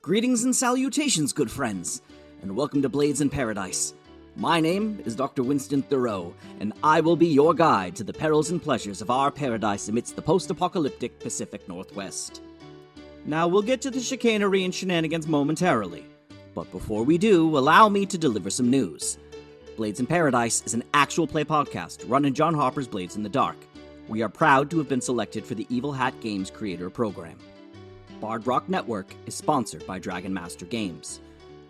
Greetings and salutations, good friends, and welcome to Blades in Paradise. My name is Dr. Winston Thoreau, and I will be your guide to the perils and pleasures of our paradise amidst the post-apocalyptic Pacific Northwest. Now, we'll get to the chicanery and shenanigans momentarily, but before we do, allow me to deliver some news. Blades in Paradise is an actual play podcast run in John Harper's Blades in the Dark. We are proud to have been selected for the Evil Hat Games Creator Program. Bard Rock Network is sponsored by Dragon Master Games.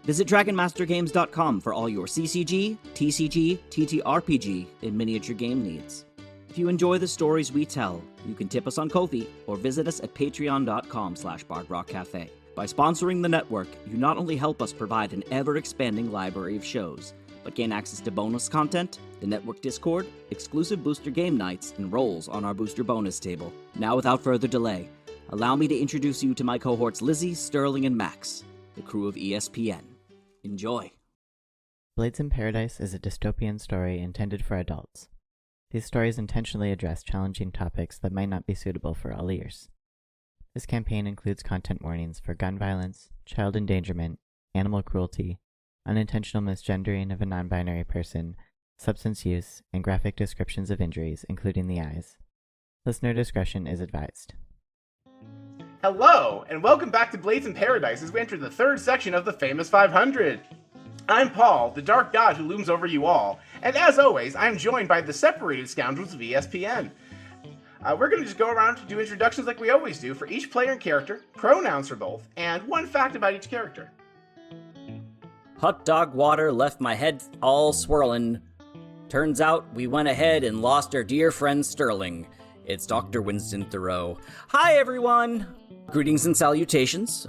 Visit DragonMasterGames.com for all your CCG, TCG, TTRPG, and miniature game needs. If you enjoy the stories we tell, you can tip us on Ko-fi or visit us at patreon.com/bardrockcafe. By sponsoring the network, you not only help us provide an ever-expanding library of shows, but gain access to bonus content, the network Discord, exclusive booster game nights, and roles on our booster bonus table. Now, without further delay, allow me to introduce you to my cohorts Lizzie, Stirling, and Max, the crew of ESPN. Enjoy. Blades in Paradise is a dystopian story intended for adults. These stories intentionally address challenging topics that might not be suitable for all ears. This campaign includes content warnings for gun violence, child endangerment, animal cruelty, unintentional misgendering of a non-binary person, substance use, and graphic descriptions of injuries, including the eyes. Listener discretion is advised. Hello, and welcome back to Blades in Paradise as we enter the third section of the famous 500. I'm Paul, the dark god who looms over you all, and as always, I'm joined by the separated scoundrels of ESPN. We're going to just go around and do introductions like we always do for each player and character, pronouns for both, and one fact about each character. Hot dog water left my head all swirling. Turns out we went ahead and lost our dear friend Stirling. It's Dr. Winston Thoreau. Hi, everyone! Greetings and salutations.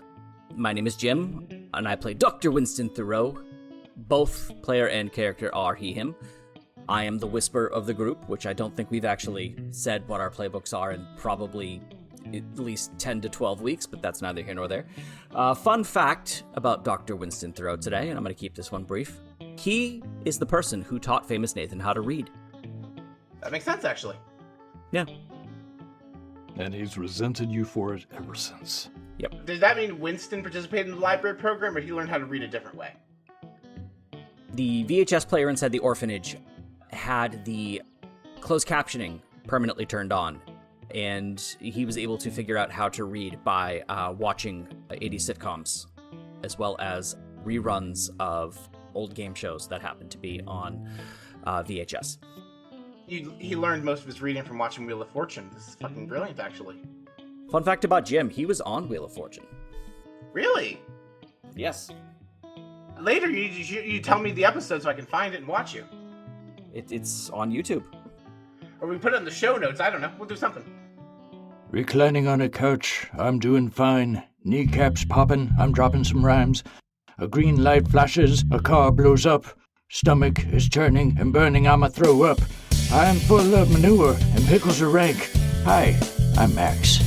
My name is Jim, and I play Dr. Winston Thoreau. Both player and character are he, him. I am the whisper of the group, which I don't think we've actually said what our playbooks are in probably at least 10 to 12 weeks, but that's neither here nor there. Fun fact about Dr. Winston Thoreau today, and I'm going to keep this one brief. He is the person who taught famous Nathan how to read. That makes sense, actually. Yeah. And he's resented you for it ever since. Yep. Does that mean Winston participated in the library program, or he learned how to read a different way? The VHS player inside the orphanage had the closed captioning permanently turned on, and he was able to figure out how to read by watching 80s sitcoms, as well as reruns of old game shows that happened to be on VHS. He learned most of his reading from watching Wheel of Fortune. This is fucking brilliant, actually. Fun fact about Jim, he was on Wheel of Fortune. Really? Yes. Later, you tell me the episode so I can find it and watch you. It's on YouTube. Or we put it in the show notes, I don't know. We'll do something. Reclining on a couch, I'm doing fine. Kneecaps popping, I'm dropping some rhymes. A green light flashes, a car blows up. Stomach is churning and burning, I'ma throw up. I'm full of manure and pickles are rank. Hi, I'm Max.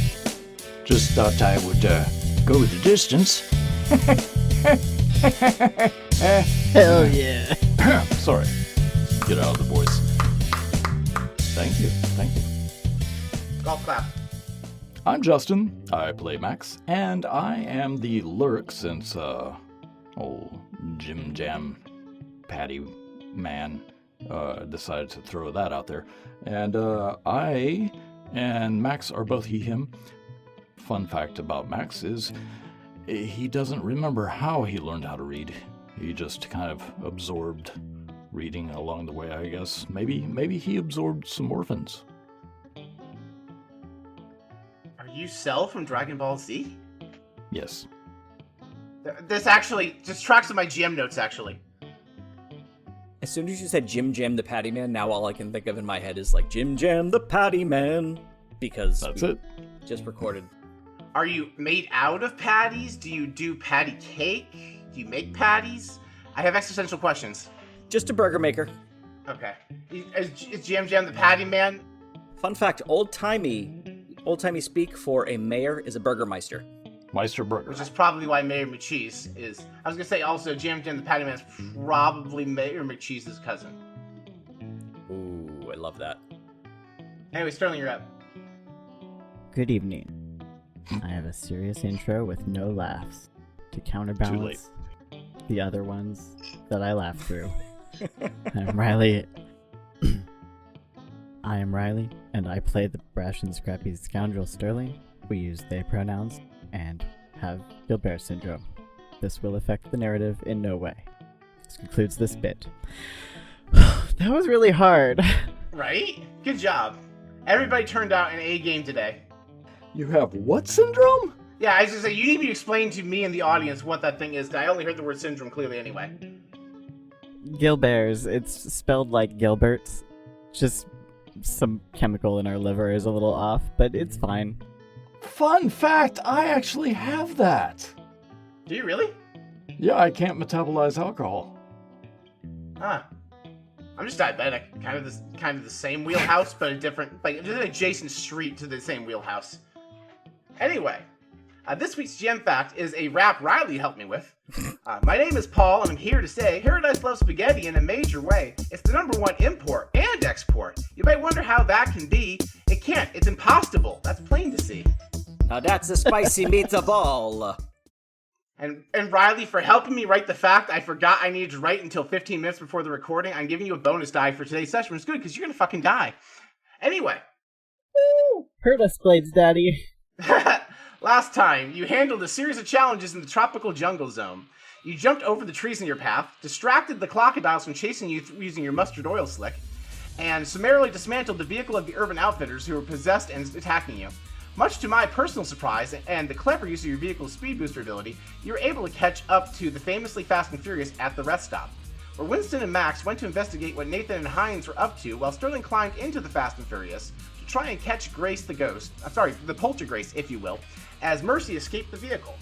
Just thought I would go the distance. Hell yeah. Sorry. Get out of the voice. Thank you. Golf clap. I'm Justin. I play Max, and I am the lurk since old Jim Jam Patty Man decided to throw that out there. And I and Max are both he, him. Fun fact about Max is he doesn't remember how he learned how to read. He just kind of absorbed reading along the way, I guess. Maybe he absorbed some orphans. Are you Cell from Dragon Ball Z? Yes. This actually just tracks in my GM notes, actually. As soon as you said Jim Jam the Patty Man, now all I can think of in my head is like Jim Jam the Patty Man, because That's it. Just recorded. Are you made out of patties? Do you do patty cake? Do you make patties? I have existential questions. Just a burger maker. Okay. Is GM Jam the Patty Man? Fun fact, old-timey speak for a mayor is a burgermeister. Meister Burger. Which is probably why Mayor McCheese is... I was going to say also, GM Jam the Patty Man is probably Mayor McCheese's cousin. Ooh, I love that. Anyway, Sterling, you're up. Good evening. I have a serious intro with no laughs. to counterbalance the other ones that I laughed through. I'm Riley. I am Riley, and I play the brash and scrappy scoundrel Stirling. We use they pronouns and have Gilbert syndrome. This will affect the narrative in no way. This concludes this bit. That was really hard. Right? Good job. Everybody turned out an A game today. You have what syndrome? Yeah, I was gonna say, you need to explain to me and the audience what that thing is. I only heard the word syndrome clearly anyway. Gilbert's. It's spelled like Gilbert's. Just some chemical in our liver is a little off, but it's fine. Fun fact, I actually have that. Do you really? Yeah, I can't metabolize alcohol. Huh. I'm just diabetic. Kind of the same wheelhouse, but a different, just an adjacent street to the same wheelhouse. Anyway, this week's gem fact is a rap Riley helped me with. My name is Paul, and I'm here to say Paradise loves spaghetti in a major way. It's the #1 import and export. You might wonder how that can be. It can't. It's impossible. That's plain to see. Now that's a spicy meatball. And Riley, for helping me write the fact I forgot I needed to write until 15 minutes before the recording, I'm giving you a bonus die for today's session. It's good, because you're going to fucking die. Anyway. Woo! Hurt us, Blades Daddy. Last time, you handled a series of challenges in the tropical jungle zone. You jumped over the trees in your path, distracted the crocodiles from chasing you using your mustard oil slick, and summarily dismantled the vehicle of the urban outfitters who were possessed and attacking you. Much to my personal surprise, and the clever use of your vehicle's speed booster ability, you were able to catch up to the famously Fast and Furious at the rest stop, where Winston and Max went to investigate what Nathan and Hines were up to, while Stirling climbed into the Fast and Furious to try and catch Grace the Ghost, the Poltergeist, if you will, as Mercy escaped the vehicle.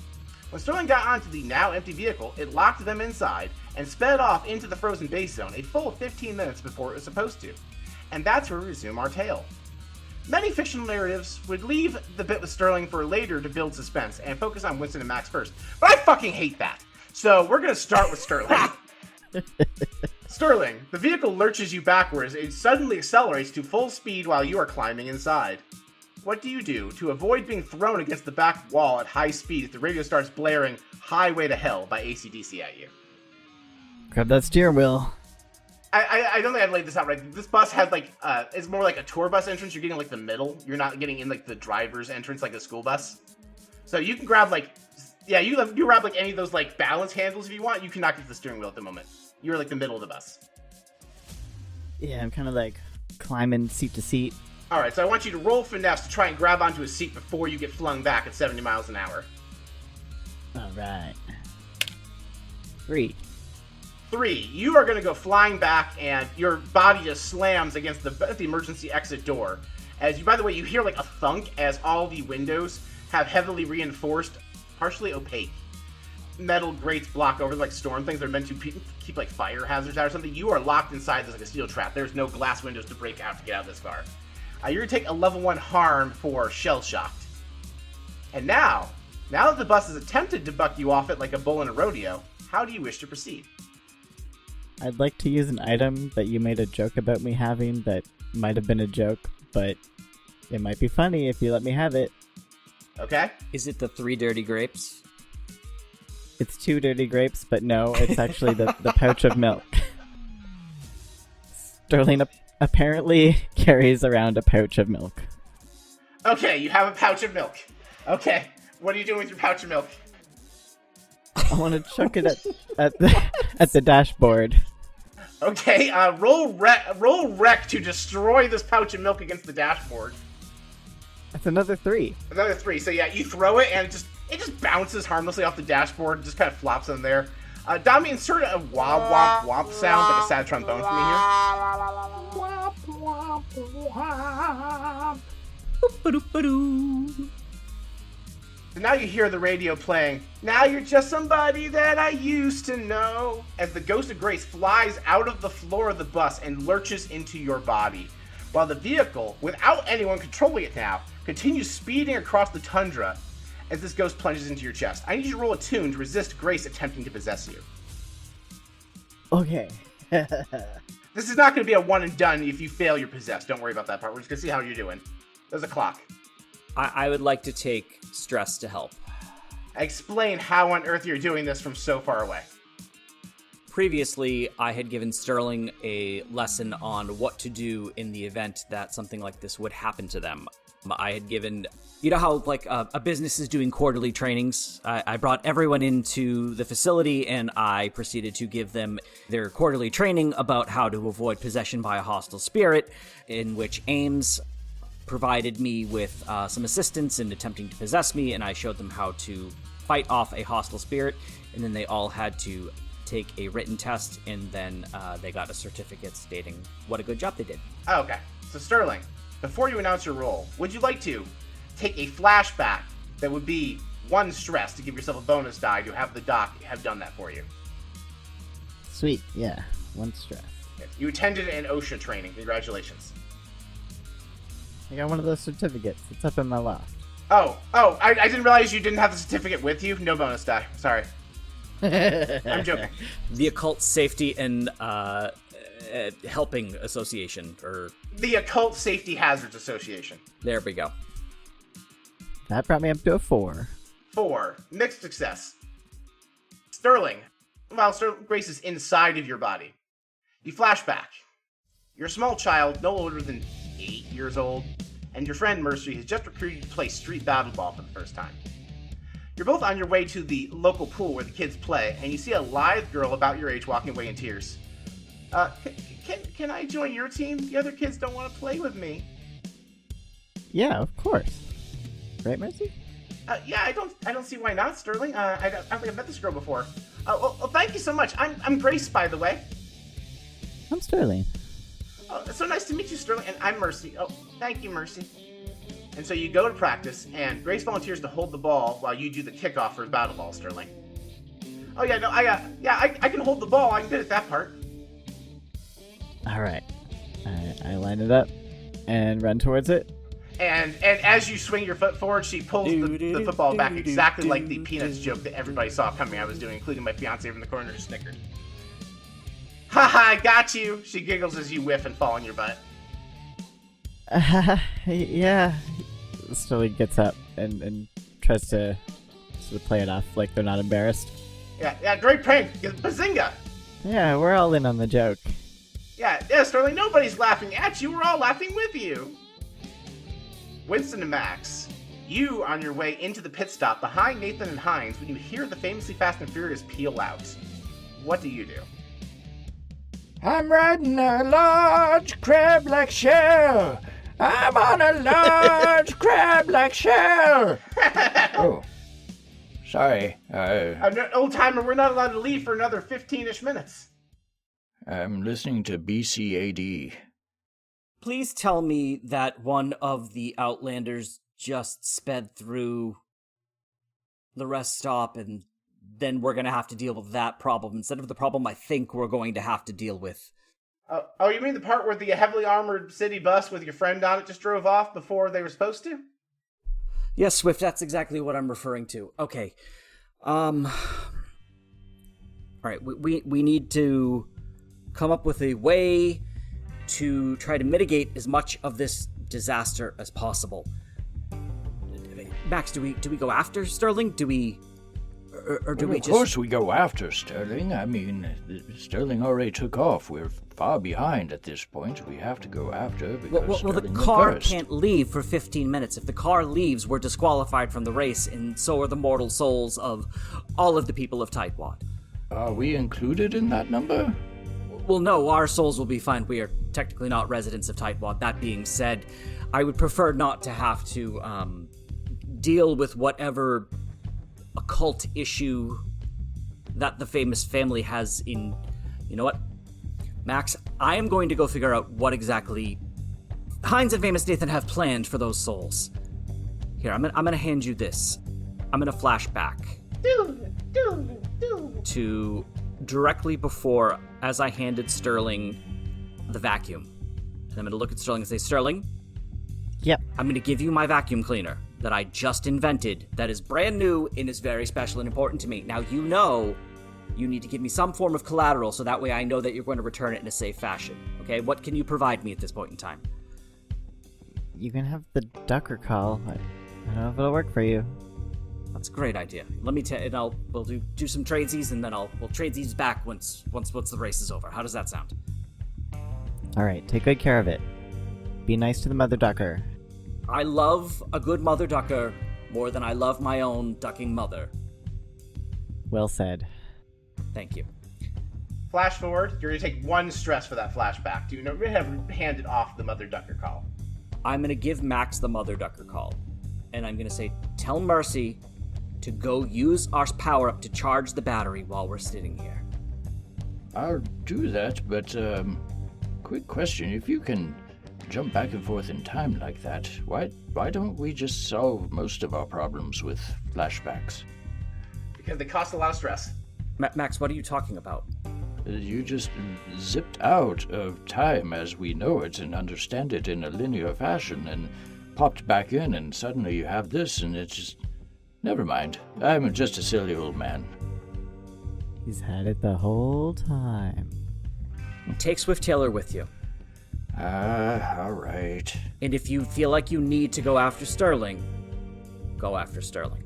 When Stirling got onto the now empty vehicle, it locked them inside and sped off into the frozen base zone a full 15 minutes before it was supposed to. And that's where we resume our tale. Many fictional narratives would leave the bit with Stirling for later to build suspense and focus on Winston and Max first. But I fucking hate that. So we're going to start with Stirling. Stirling, the vehicle lurches you backwards and suddenly accelerates to full speed while you are climbing inside. What do you do to avoid being thrown against the back wall at high speed if the radio starts blaring Highway to Hell by AC/DC at you? Grab that steering wheel. I don't think I've laid this out right. This bus has it's more like a tour bus entrance. You're getting the middle. You're not getting in the driver's entrance like a school bus. So you can grab you grab any of those balance handles if you want. You cannot get to the steering wheel at the moment. You're the middle of the bus. Yeah, I'm kind of climbing seat to seat. All right, so I want you to roll finesse to try and grab onto a seat before you get flung back at 70 miles an hour. All right. 3. You are going to go flying back, and your body just slams against the emergency exit door. By the way, you hear a thunk as all the windows have heavily reinforced, partially opaque metal grates block over storm things that are meant to keep fire hazards out or something. You are locked inside this like a steel trap. There's no glass windows to break out to get out of this car. You're going to take a level 1 harm for shell-shocked. And now that the bus has attempted to buck you off it like a bull in a rodeo, how do you wish to proceed? I'd like to use an item that you made a joke about me having that might have been a joke, but it might be funny if you let me have it. Okay. Is it the 3 dirty grapes? It's 2 dirty grapes, but no, it's actually the pouch of milk. Sterling apparently carries around a pouch of milk. Okay, you have a pouch of milk. Okay, what are you doing with your pouch of milk? I want to chuck it at the dashboard. Okay, roll wreck to destroy this pouch of milk against the dashboard. That's another 3. Another 3. So yeah, you throw it and it just bounces harmlessly off the dashboard and just kind of flops in there. Dami, insert a womp womp womp sound like a sad trombone for me here. So now you hear the radio playing, "Now you're just somebody that I used to know," as the ghost of Grace flies out of the floor of the bus and lurches into your body, while the vehicle, without anyone controlling it now, continues speeding across the tundra as this ghost plunges into your chest. I need you to roll a tune to resist Grace attempting to possess you. Okay. This is not going to be a one and done if you fail you're possessed. Don't worry about that part. We're just going to see how you're doing. There's a clock. I would like to take stress to help. Explain how on earth you're doing this from so far away. Previously, I had given Stirling a lesson on what to do in the event that something like this would happen to them. I had given, you know how like a business is doing quarterly trainings? I brought everyone into the facility and I proceeded to give them their quarterly training about how to avoid possession by a hostile spirit, in which Ames provided me with some assistance in attempting to possess me, and I showed them how to fight off a hostile spirit, and then they all had to take a written test, and then they got a certificate stating what a good job they did. Oh, okay. So Stirling, before you announce your role, would you like to take a flashback that would be 1 stress to give yourself a bonus die to have the doc have done that for you? Sweet, yeah. 1 stress. Yes. You attended an OSHA training. Congratulations. I got one of those certificates. It's up in my loft. I didn't realize you didn't have the certificate with you. No bonus die. Sorry. I'm joking. The Occult Safety and Helping Association, or... The Occult Safety Hazards Association. There we go. That brought me up to a 4. 4. Mixed success. Stirling, while Grace is inside of your body, you flash back. You're a small child, no older than 8 years old, and your friend Mercy has just recruited you to play street battle ball for the first time. You're both on your way to the local pool where the kids play, and you see a lithe girl about your age walking away in tears. Can I join your team? The other kids don't want to play with me. Yeah, of course. Right, Mercy? Yeah, I don't see why not, Stirling. I don't think I've met this girl before. Well, thank you so much. I'm Grace, by the way. I'm Stirling. Oh, it's so nice to meet you, Stirling. And I'm Mercy. Oh, thank you, Mercy. And so you go to practice, and Grace volunteers to hold the ball while you do the kickoff for battle ball, Stirling. Oh yeah, no, I can hold the ball. I'm good at that part. All right. I line it up and run towards it. And as you swing your foot forward, she pulls the football back exactly like the Peanuts joke that everybody saw coming I was doing, including my fiance from the corner who snickered. Haha, I got you! She giggles as you whiff and fall on your butt. Yeah. Stirling gets up and tries to sort of play it off like they're not embarrassed. Yeah, great prank! Bazinga! Yeah, we're all in on the joke. Yeah, Stirling, nobody's laughing at you, we're all laughing with you! Winston and Max, you on your way into the pit stop behind Nathan and Hines when you hear the famously Fast and Furious peel out. What do you do? I'm riding a large crab-like shell. I'm on a large crab-like shell. Oh, sorry. Old timer, we're not allowed to leave for another 15-ish minutes. I'm listening to BCAD. Please tell me that one of the Outlanders just sped through the rest stop, and then we're going to have to deal with that problem instead of the problem I think we're going to have to deal with. Oh, you mean the part where the heavily armored city bus with your friend on it just drove off before they were supposed to? Yes, Swift, that's exactly what I'm referring to. Okay. Alright, we need to come up with a way to try to mitigate as much of this disaster as possible. Max, do we go after Stirling? Do we... Or do we just... Of course we go after Stirling. I mean, Stirling already took off. We're far behind at this point. We have to go after because well, the Stirling car went first. can't leave for 15 minutes. If the car leaves, we're disqualified from the race, and so are the mortal souls of all of the people of Tightwad. Are we included in that number? Well, no, our souls will be fine. We are technically not residents of Tightwad. That being said, I would prefer not to have to deal with whatever occult issue that the famous family has in... You know what? Max, I am going to go figure out what exactly Hines and famous Nathan have planned for those souls. Here, I'm gonna hand you this. I'm gonna flash back to directly before, as I handed Stirling the vacuum. And I'm gonna look at Stirling and say, Stirling? Yep. I'm gonna give you my vacuum cleaner that I just invented, that is brand new and is very special and important to me. Now, you know you need to give me some form of collateral so that way I know that you're going to return it in a safe fashion. Okay, what can you provide me at this point in time? You can have the Ducker call. I don't know if it'll work for you. That's a great idea. Let me we'll do some tradesies, and then we'll trade these back once the race is over. How does that sound? All right, take good care of it. Be nice to the mother ducker. I love a good mother ducker more than I love my own ducking mother. Well said. Thank you. Flash forward, you're going to take 1 stress for that flashback. Do you know, have handed off the mother ducker call? I'm going to give Max the mother ducker call. And I'm going to say, tell Mercy to go use our power-up to charge the battery while we're sitting here. I'll do that, but, quick question. If you can jump back and forth in time like that, why don't we just solve most of our problems with flashbacks? Because they cost a lot of stress. Max, what are you talking about? You just zipped out of time as we know it and understand it in a linear fashion and popped back in, and suddenly you have this, and it's just... Never mind. I'm just a silly old man. He's had it the whole time. Take Swift Taylor with you. All right. And if you feel like you need to go after Stirling, go after Stirling.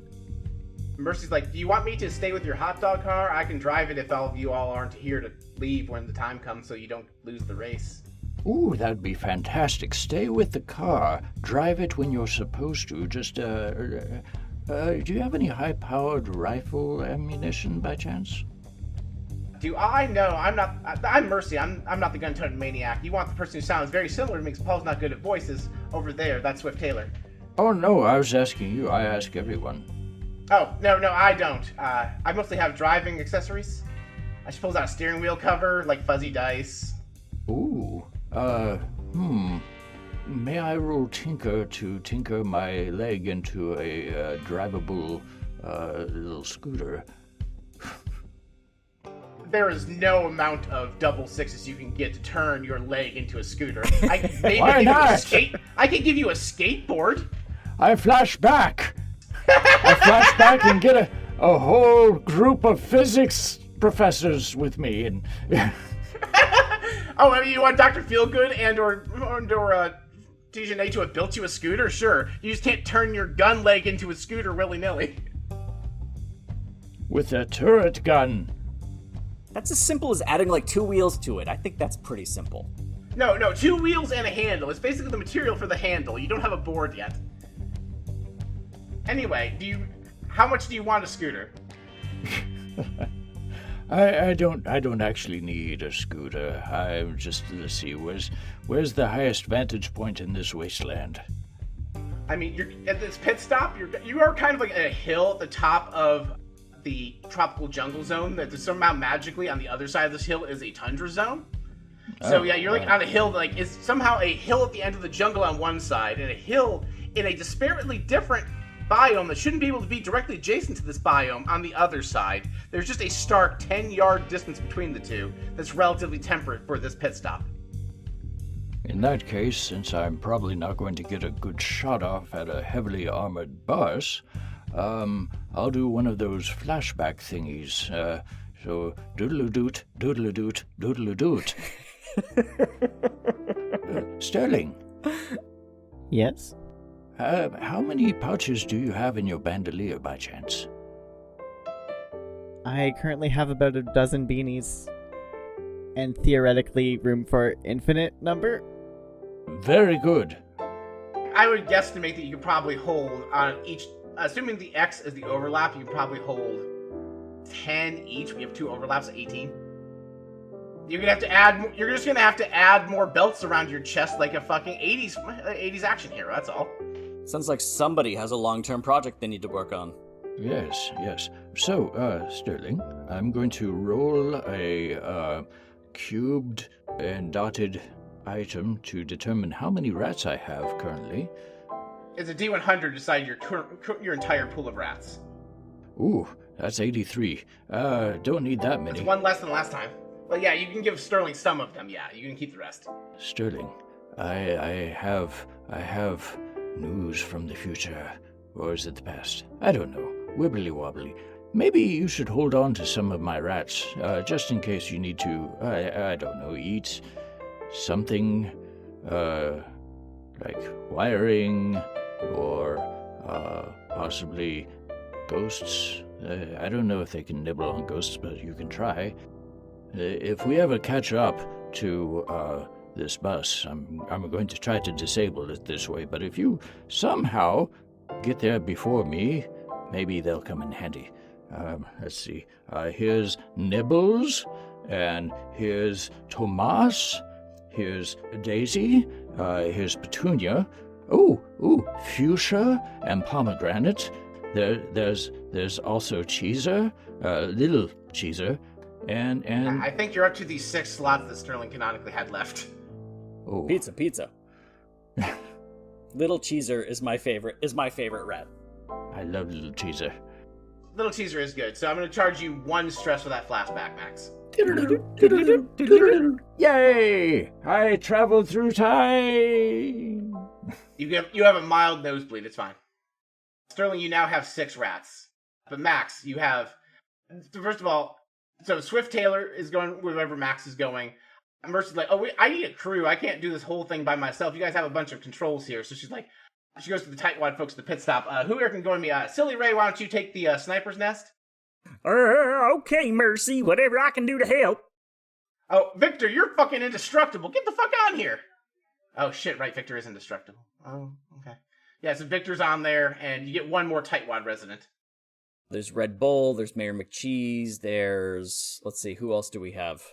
Mercy's like, do you want me to stay with your hot dog car? I can drive it if all of you all aren't here to leave when the time comes so you don't lose the race. Ooh, that'd be fantastic. Stay with the car. Drive it when you're supposed to. Just, do you have any high-powered rifle ammunition by chance? Do I? No, I'm Mercy. I'm not the gun-toting maniac. You want the person who sounds very similar to me because Paul's not good at voices. Over there, that's Swift Taylor. Oh, no, I was asking you. I ask everyone. Oh, no, I don't. I mostly have driving accessories. I should pull out a steering wheel cover, like fuzzy dice. Ooh, May I roll Tinker to tinker my leg into a drivable little scooter? There is no amount of double sixes you can get to turn your leg into a scooter. I can maybe Why give you not? I can give you a skateboard. I flash back! I flash back and get a whole group of physics professors with me, and... Oh, I mean, you want Dr. Feelgood and or Dejanay to have built you a scooter? Sure. You just can't turn your gun leg into a scooter willy-nilly. with a turret gun. That's as simple as adding like 2 wheels to it. I think that's pretty simple. No, 2 wheels and a handle. It's basically the material for the handle. You don't have a board yet. Anyway, how much do you want a scooter? I don't actually need a scooter. I'm just, let's see, where's the highest vantage point in this wasteland? I mean, you're at this pit stop. You are kind of like at a hill at the top of the tropical jungle zone. That somehow magically on the other side of this hill is a tundra zone. So yeah, you're like on a hill that like is somehow a hill at the end of the jungle on one side and a hill in a disparately different biome that shouldn't be able to be directly adjacent to this biome on the other side. There's just a stark 10-yard distance between the two that's relatively temperate for this pit stop. In that case, since I'm probably not going to get a good shot off at a heavily armored bus, I'll do one of those flashback thingies. So, doodle-a-doot, doodle-a-doot, doodle-a-doot. Stirling. Yes? How many pouches do you have in your bandolier by chance? I currently have about a dozen beanies. And theoretically room for infinite number? Very good. I would guesstimate that you could probably hold on each, assuming the X is the overlap, you could probably hold 10 each. We have 2 overlaps, 18. You're just gonna have to add more belts around your chest like a fucking 80s action hero, that's all. Sounds like somebody has a long-term project they need to work on. Yes. So, Stirling, I'm going to roll a cubed and dotted item to determine how many rats I have currently. It's a D100 to decide your entire pool of rats. Ooh, that's 83. Don't need that many. It's 1 less than last time. Well, yeah, you can give Stirling some of them, yeah. You can keep the rest. Stirling, I have news from the future. Or is it the past? I don't know. Wibbly wobbly. Maybe you should hold on to some of my rats, just in case you need to, I don't know, eat something, like wiring, or, possibly Ghosts? I don't know if they can nibble on ghosts, but you can try. If we ever catch up to this bus, I'm going to try to disable it this way, but if you somehow get there before me, maybe they'll come in handy. Let's see. Here's Nibbles, and here's Tomas, here's Daisy, here's Petunia. Ooh, Fuchsia and Pomegranate. There's also Cheeser, Little Cheeser, and I think you're up to the 6 slots that Stirling canonically had left. Oh. Pizza. Little Cheeser is my favorite rat. I love Little Cheeser. Little Teaser is good, so I'm going to charge you 1 stress for that flashback, Max. Yay! I traveled through time! You have a mild nosebleed, it's fine. Stirling, you now have 6 rats. But Max, you have... First of all, so Swift Taylor is going wherever Max is going. Mercy's like, I need a crew. I can't do this whole thing by myself. You guys have a bunch of controls here. So she's like... She goes to the tightwad folks at the pit stop. Who here can go with me? Silly Ray, why don't you take the sniper's nest? Okay, Mercy. Whatever I can do to help. Oh, Victor, you're fucking indestructible. Get the fuck on here. Oh, shit, right. Victor is indestructible. Oh, okay. Yeah, so Victor's on there, and you get 1 more tightwad resident. There's Red Bull. There's Mayor McCheese. There's... Let's see, who else do we have?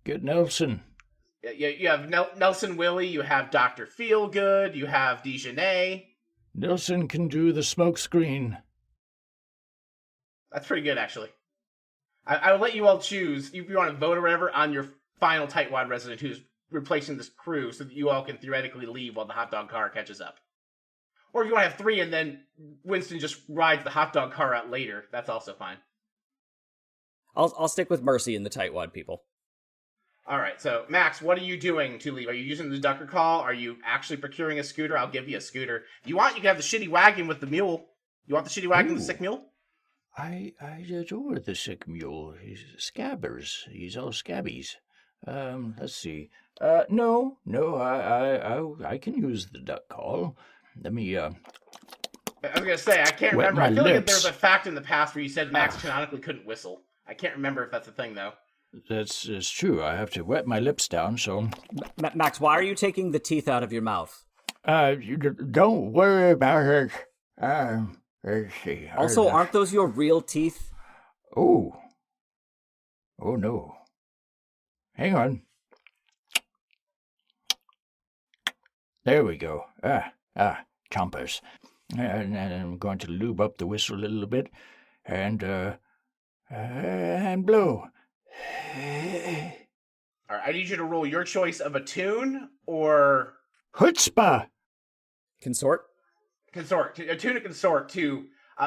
Get Nelson. You have Nelson Willie, you have Dr. Feelgood, you have Dijonay. Nelson can do the smoke screen. That's pretty good, actually. I will let you all choose, if you want to vote or whatever, on your final tightwad resident who's replacing this crew so that you all can theoretically leave while the hot dog car catches up. Or if you want to have 3 and then Winston just rides the hot dog car out later, that's also fine. I'll stick with Mercy and the tightwad people. All right, so Max, what are you doing to leave? Are you using the Ducker call? Are you actually procuring a scooter? I'll give you a scooter. If you want, you can have the shitty wagon with the mule. You want the shitty wagon with the sick mule? I adore the sick mule. He's scabbers. He's all scabbies. Let's see. No, I can use the duck call. Let me, I was going to say, I can't remember. I feel like there was a fact in the past where you said Max canonically couldn't whistle. I can't remember if that's a thing, though. That's true. I have to wet my lips down, so... Max, why are you taking the teeth out of your mouth? Don't worry about it. Let's see. Also, aren't those your real teeth? Oh, no. Hang on. There we go. Chompers. And I'm going to lube up the whistle a little bit, and blow. All right, I need you to roll your choice of a tune or... Chutzpah! Consort? Consort. A tune and consort to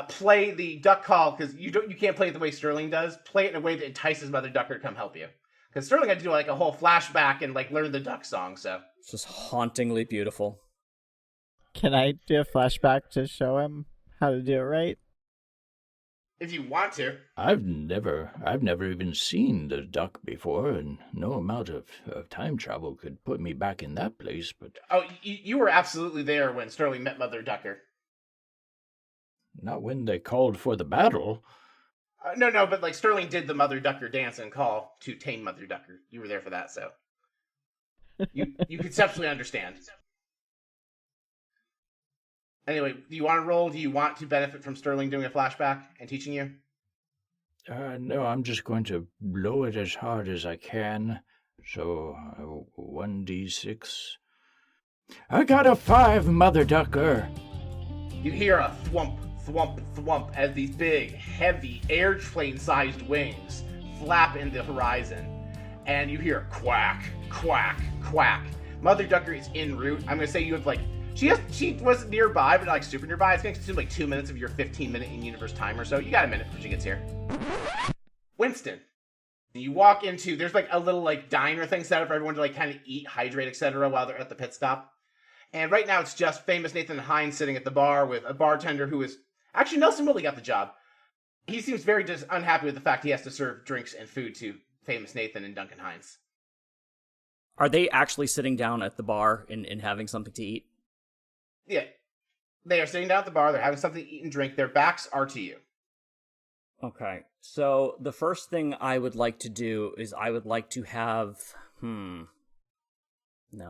play the duck call, because you can't play it the way Stirling does. Play it in a way that entices Mother Ducker to come help you. Because Stirling had to do like a whole flashback and like learn the duck song, so... It's just hauntingly beautiful. Can I do a flashback to show him how to do it right? If you want to. I've never even seen the duck before, and no amount of time travel could put me back in that place, but... Oh, you were absolutely there when Stirling met Mother Ducker. Not when they called for the battle. No, but like Stirling did the Mother Ducker dance and call to tame Mother Ducker. You were there for that, so... You conceptually understand. Anyway, do you want to roll? Do you want to benefit from Stirling doing a flashback and teaching you? No, I'm just going to blow it as hard as I can. So, 1d6. I got a 5, Mother Ducker. You hear a thwump, thwump, thwump as these big, heavy, airplane-sized wings flap in the horizon. And you hear quack, quack, quack. Mother Ducker is en route. I'm going to say you have like... She wasn't nearby, but like super nearby. It's going to consume like 2 minutes of your 15-minute in-universe timer, so you got a minute before she gets here. Winston. You walk into, there's like a little like diner thing set up for everyone to like kind of eat, hydrate, etc. while they're at the pit stop. And right now it's just famous Nathan Hines sitting at the bar with a bartender who is... Actually, Nelson Willie got the job. He seems very unhappy with the fact he has to serve drinks and food to famous Nathan and Duncan Hines. Are they actually sitting down at the bar and having something to eat? Yeah. They are sitting down at the bar, they're having something to eat and drink, their backs are to you. Okay, so the first thing I would like to do is I would like to have... No,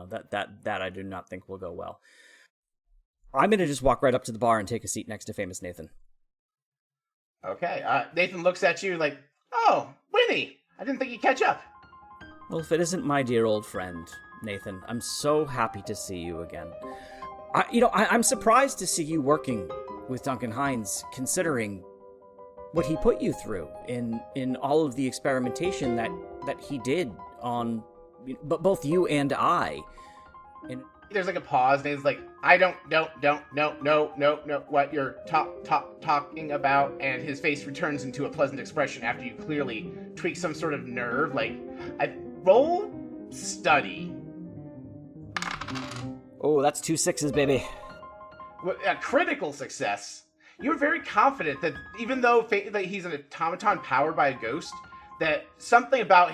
that I do not think will go well. I'm going to just walk right up to the bar and take a seat next to famous Nathan. Okay, Nathan looks at you like, oh, Winnie, I didn't think you'd catch up. Well, if it isn't my dear old friend, Nathan, I'm so happy to see you again. I'm surprised to see you working with Duncan Hines, considering what he put you through in all of the experimentation that he did on both you and I. And there's like a pause, and he's like, I don't know what you're talking about, and his face returns into a pleasant expression after you clearly tweak some sort of nerve. Like, I roll study. Oh, that's 2 6s, baby. A critical success. You're very confident that even though that he's an automaton powered by a ghost, that something about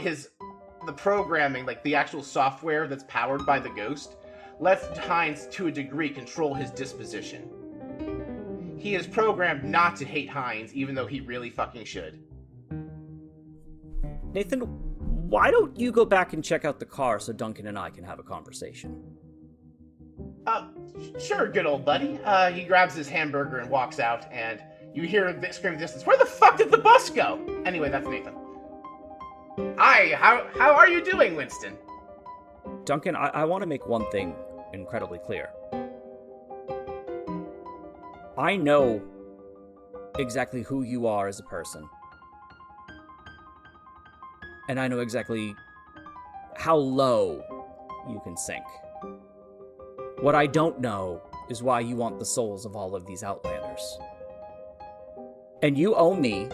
the programming, like the actual software that's powered by the ghost, lets Hines to a degree control his disposition. He is programmed not to hate Hines, even though he really fucking should. Nathan, why don't you go back and check out the car so Duncan and I can have a conversation? Sure, good old buddy. He grabs his hamburger and walks out, and you hear him scream in the distance, where the fuck did the bus go? Anyway, that's Nathan. Hi, how are you doing, Winston? Duncan, I want to make one thing incredibly clear. I know exactly who you are as a person. And I know exactly how low you can sink. What I don't know is why you want the souls of all of these Outlanders. And you owe me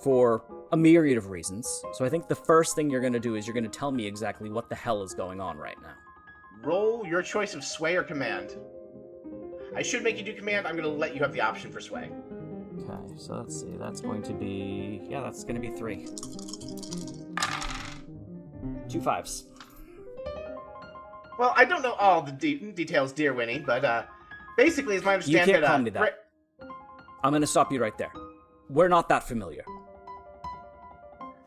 for a myriad of reasons, so I think the first thing you're going to do is you're going to tell me exactly what the hell is going on right now. Roll your choice of sway or command. I should make you do command. I'm going to let you have the option for sway. Okay, so let's see. That's going to be... Yeah, that's going to be 3. 2 5s. Well, I don't know all the details, dear Winnie, but basically, it's my understanding you can't call me that. I'm going to stop you right there. We're not that familiar.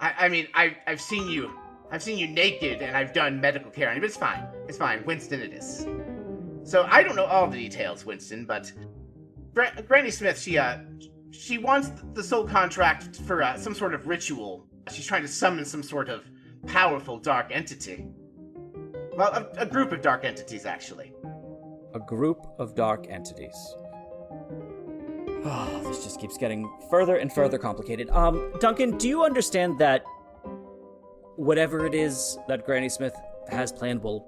I mean, I've seen you naked, and I've done medical care, and it's fine. It's fine, Winston. It is. So I don't know all the details, Winston, but Granny Smith, she wants the soul contract for some sort of ritual. She's trying to summon some sort of powerful dark entity. Well, a group of dark entities, actually. A group of dark entities. Oh, this just keeps getting further and further complicated. Duncan, do you understand that whatever it is that Granny Smith has planned will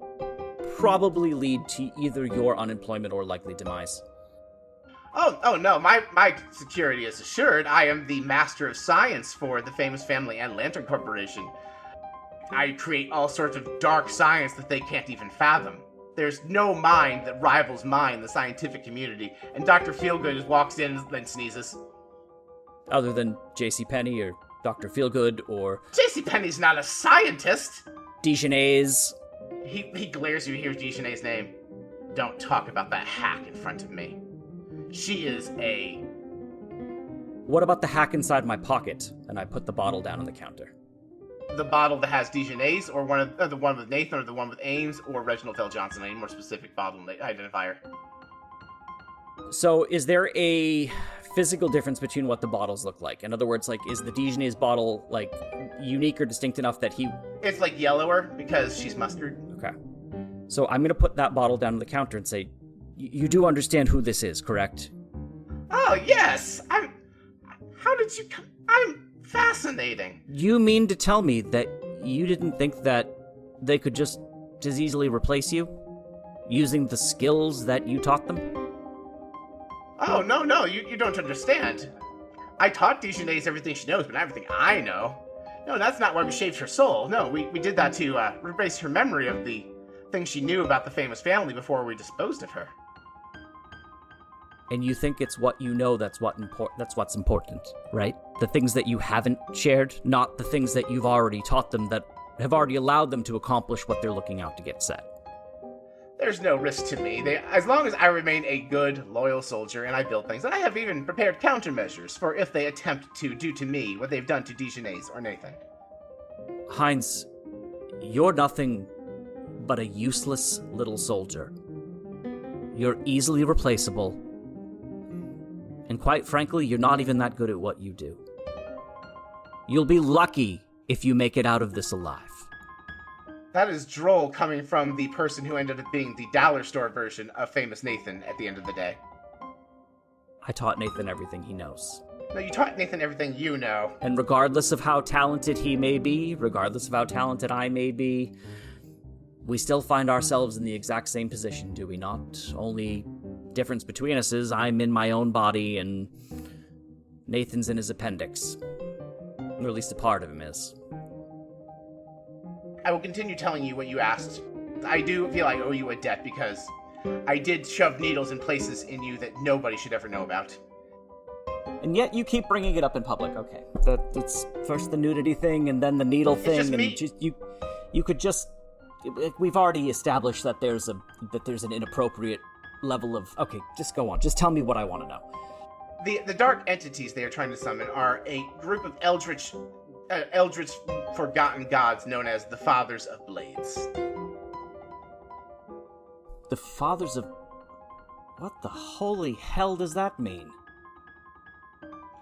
probably lead to either your unemployment or likely demise? Oh no, my security is assured. I am the master of science for the famous family and Lantern Corporation. I create all sorts of dark science that they can't even fathom. There's no mind that rivals mine in the scientific community, and Dr. Feelgood just walks in and sneezes. Other than JCPenney or Dr. Feelgood or... JCPenney's not a scientist! Dijonais. He glares at you and hears Dijonais' name. Don't talk about that hack in front of me. She is a... What about the hack inside my pocket? And I put the bottle down on the counter. The bottle that has Dijonais, or the one with Nathan, or the one with Ames, or Reginald L. Johnson, any more specific bottle identifier. So, is there a physical difference between what the bottles look like? In other words, like, is the Dijonais bottle, like, unique or distinct enough that he... It's, like, yellower, because she's mustard. Okay. So, I'm gonna put that bottle down on the counter and say, you do understand who this is, correct? Oh, yes! How did you come... I'm... Fascinating. You mean to tell me that you didn't think that they could just as easily replace you? Using the skills that you taught them? Oh, no, you don't understand. I taught Dijonais everything she knows, but not everything I know. No, that's not why we shaved her soul. No, we did that to erase her memory of the things she knew about the famous family before we disposed of her. And you think it's what you know that's what's important, right? The things that you haven't shared, not the things that you've already taught them that have already allowed them to accomplish what they're looking out to get set. There's no risk to me. As long as I remain a good, loyal soldier and I build things, and I have even prepared countermeasures for if they attempt to do to me what they've done to Dijonais or Nathan. Heinz, you're nothing but a useless little soldier. You're easily replaceable. And quite frankly, you're not even that good at what you do. You'll be lucky if you make it out of this alive. That is droll coming from the person who ended up being the dollar store version of famous Nathan at the end of the day. I taught Nathan everything he knows. No, you taught Nathan everything you know. And regardless of how talented he may be, regardless of how talented I may be, we still find ourselves in the exact same position, do we not? Only difference between us is I'm in my own body and Nathan's in his appendix. Or at least a part of him is. I will continue telling you what you asked. I do feel I owe you a debt because I did shove needles in places in you that nobody should ever know about. And yet you keep bringing it up in public. Okay, that's first the nudity thing and then the needle thing, just and me. You could just. We've already established that there's an inappropriate level of. Okay, just go on. Just tell me what I want to know. The dark entities they are trying to summon are a group of eldritch forgotten gods known as the Fathers of Blades. The Fathers of... What the holy hell does that mean?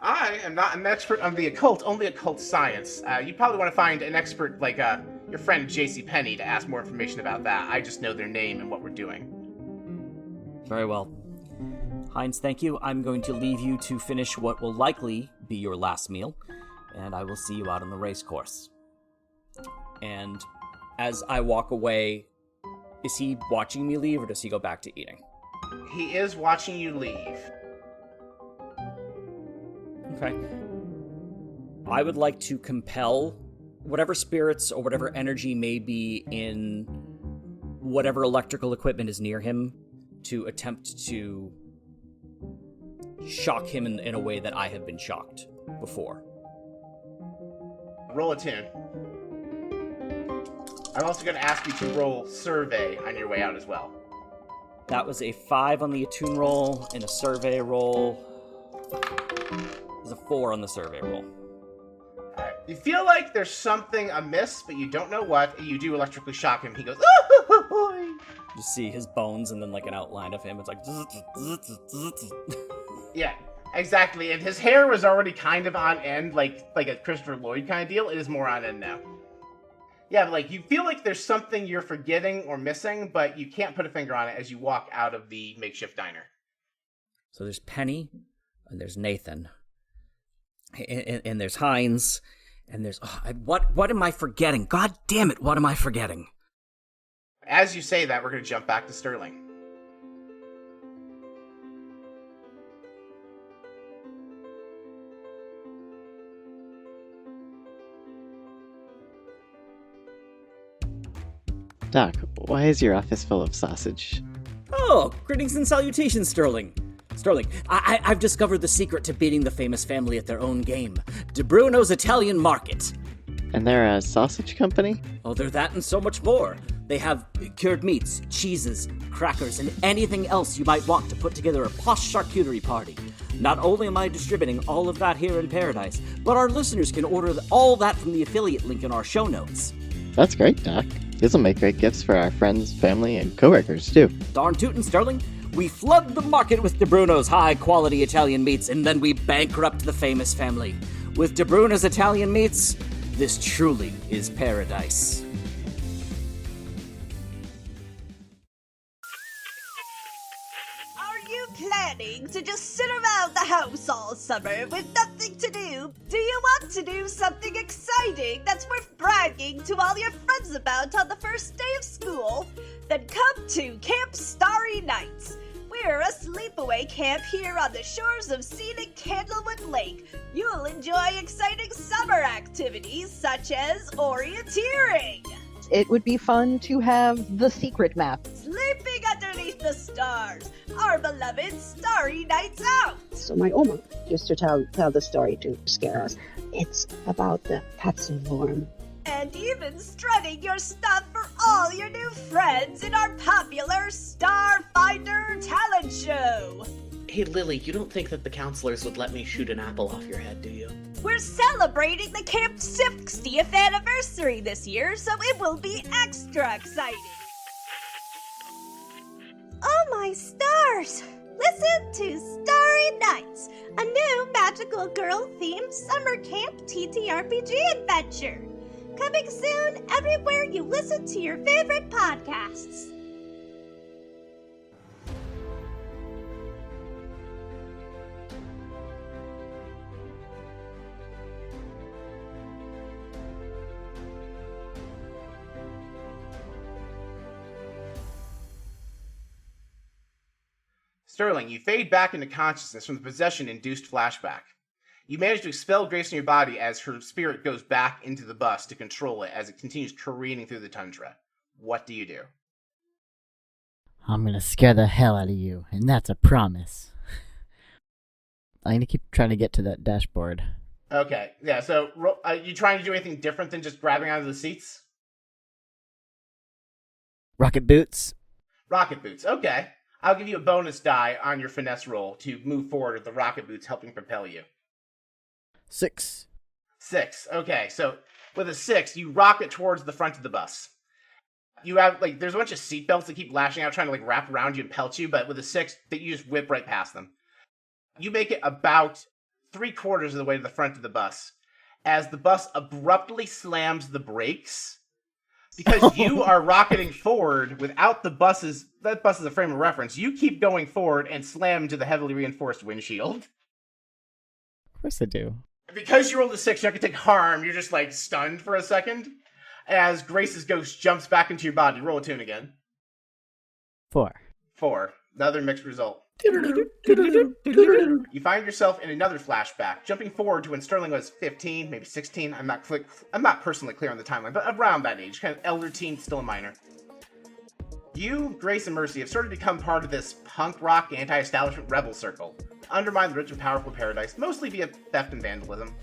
I am not an expert on the occult, only occult science. You probably want to find an expert like your friend J.C. Penney to ask more information about that. I just know their name and what we're doing. Very well. Heinz, thank you. I'm going to leave you to finish what will likely be your last meal, and I will see you out on the race course. And as I walk away, is he watching me leave, or does he go back to eating? He is watching you leave. Okay. I would like to compel whatever spirits or whatever energy may be in whatever electrical equipment is near him to attempt to shock him in a way that I have been shocked before. Roll a tune. I'm also going to ask you to roll survey on your way out as well. That was a 5 on the attune roll and a survey roll. It was a 4 on the survey roll. Alright. You feel like there's something amiss, but you don't know what. You do electrically shock him. He goes, "Oh!" You see his bones and then like an outline of him. It's like... Yeah, exactly. And his hair was already kind of on end, like a Christopher Lloyd kind of deal. It is more on end now. Yeah, but like you feel like there's something you're forgetting or missing, but you can't put a finger on it as you walk out of the makeshift diner. So there's Penny, and there's Nathan, and there's Heinz, and there's... what am I forgetting? God damn it, what am I forgetting? As you say that, we're going to jump back to Stirling. Doc, why is your office full of sausage? Oh, greetings and salutations, Stirling. Stirling, I've discovered the secret to beating the famous family at their own game. De Bruno's Italian Market. And they're a sausage company? Oh, they're that and so much more. They have cured meats, cheeses, crackers, and anything else you might want to put together a posh charcuterie party. Not only am I distributing all of that here in Paradise, but our listeners can order all that from the affiliate link in our show notes. That's great, Doc. These will make great gifts for our friends, family, and coworkers, too. Darn tootin', Stirling. We flood the market with De Bruno's high-quality Italian meats, and then we bankrupt the famous family. With De Bruno's Italian meats, this truly is paradise. Are you planning to just sit around the house all summer with nothing to do? Do you want to do something exciting that's worth bragging to all your friends about on the first day of school? Then come to Camp Starry Nights. We're a sleepaway camp here on the shores of scenic Candlewood Lake. You'll enjoy exciting summer activities such as orienteering, It would be fun to have the secret map. sleeping underneath the stars, our beloved Starry Nights Out, So my Oma used to tell the story to scare us. It's about the Patson worm. and even strutting your stuff for all your new friends in our popular Starfinder talent show. Hey, Lily, you don't think that the counselors would let me shoot an apple off your head, do you? We're celebrating the camp's 60th anniversary this year, so it will be extra exciting. Oh my stars! Listen to Starry Nights, a new magical girl-themed summer camp TTRPG adventure. Coming soon everywhere you listen to your favorite podcasts. Stirling, you fade back into consciousness from the possession-induced flashback. You manage to expel Grace from your body as her spirit goes back into the bus to control it as it continues careening through the tundra. What do you do? I'm gonna scare the hell out of you, and that's a promise. I'm gonna keep trying to get to that dashboard. Okay, yeah, so you trying to do anything different than just grabbing onto the seats? Rocket boots? Rocket boots, okay. I'll give you a bonus die on your finesse roll to move forward with the rocket boots helping propel you. 6. 6, okay, so with a 6, you rocket towards the front of the bus. You have, there's a bunch of seatbelts that keep lashing out, trying to, wrap around you and pelt you, but with a 6, you just whip right past them. You make it about 3/4 of the way to the front of the bus, as the bus abruptly slams the brakes, because you are rocketing forward without that bus is a frame of reference. You keep going forward and slam into the heavily reinforced windshield. Of course I do. Because you rolled a 6, you're not going to take harm. You're just, stunned for a second. As Grace's ghost jumps back into your body. Roll a tune again. 4. 4. Another mixed result. You find yourself in another flashback, jumping forward to when Stirling was 15, maybe 16. I'm not personally clear on the timeline, but around that age. Kind of elder teen, still a minor. You, Grace, and Mercy have sort of become part of this punk rock anti-establishment rebel circle. Undermine the rich and powerful paradise, mostly via theft and vandalism.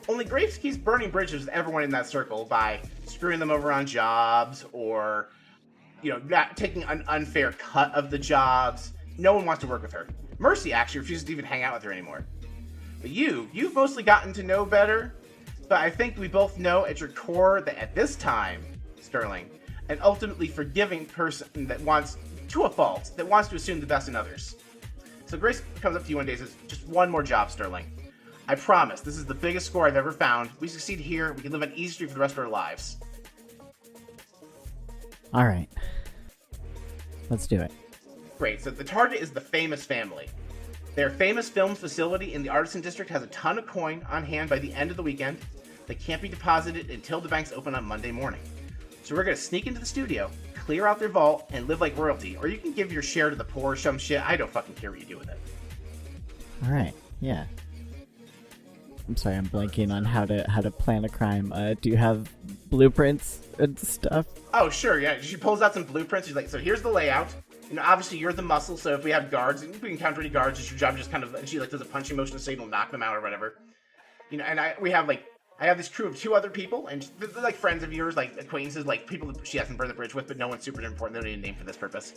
Only Grace keeps burning bridges with everyone in that circle by screwing them over on jobs or, not taking an unfair cut of the jobs. No one wants to work with her. Mercy actually refuses to even hang out with her anymore. But you've mostly gotten to know better, but I think we both know at your core that at this time, Stirling, an ultimately forgiving person that wants, to a fault, that wants to assume the best in others. So Grace comes up to you one day and says, just one more job, Stirling. I promise, this is the biggest score I've ever found. We succeed here, we can live on easy street for the rest of our lives. Alright. Let's do it. Great, so the target is the Famous family. Their famous film facility in the Artisan District has a ton of coin on hand by the end of the weekend that can't be deposited until the banks open on Monday morning. So we're going to sneak into the studio, clear out their vault, and live like royalty. Or you can give your share to the poor or some shit. I don't fucking care what you do with it. Alright, yeah. I'm sorry, I'm blanking on how to plan a crime. Do you have blueprints and stuff? Oh, sure, yeah. She pulls out some blueprints. She's like, so here's the layout. Obviously you're the muscle, so if we have guards, if we encounter any guards, it's your job just kind of, and she does a punching motion so you don't knock them out or whatever. And I have this crew of 2 other people, and they're friends of yours, acquaintances, people that she hasn't burned the bridge with, but no one's super important. They don't need a name for this purpose.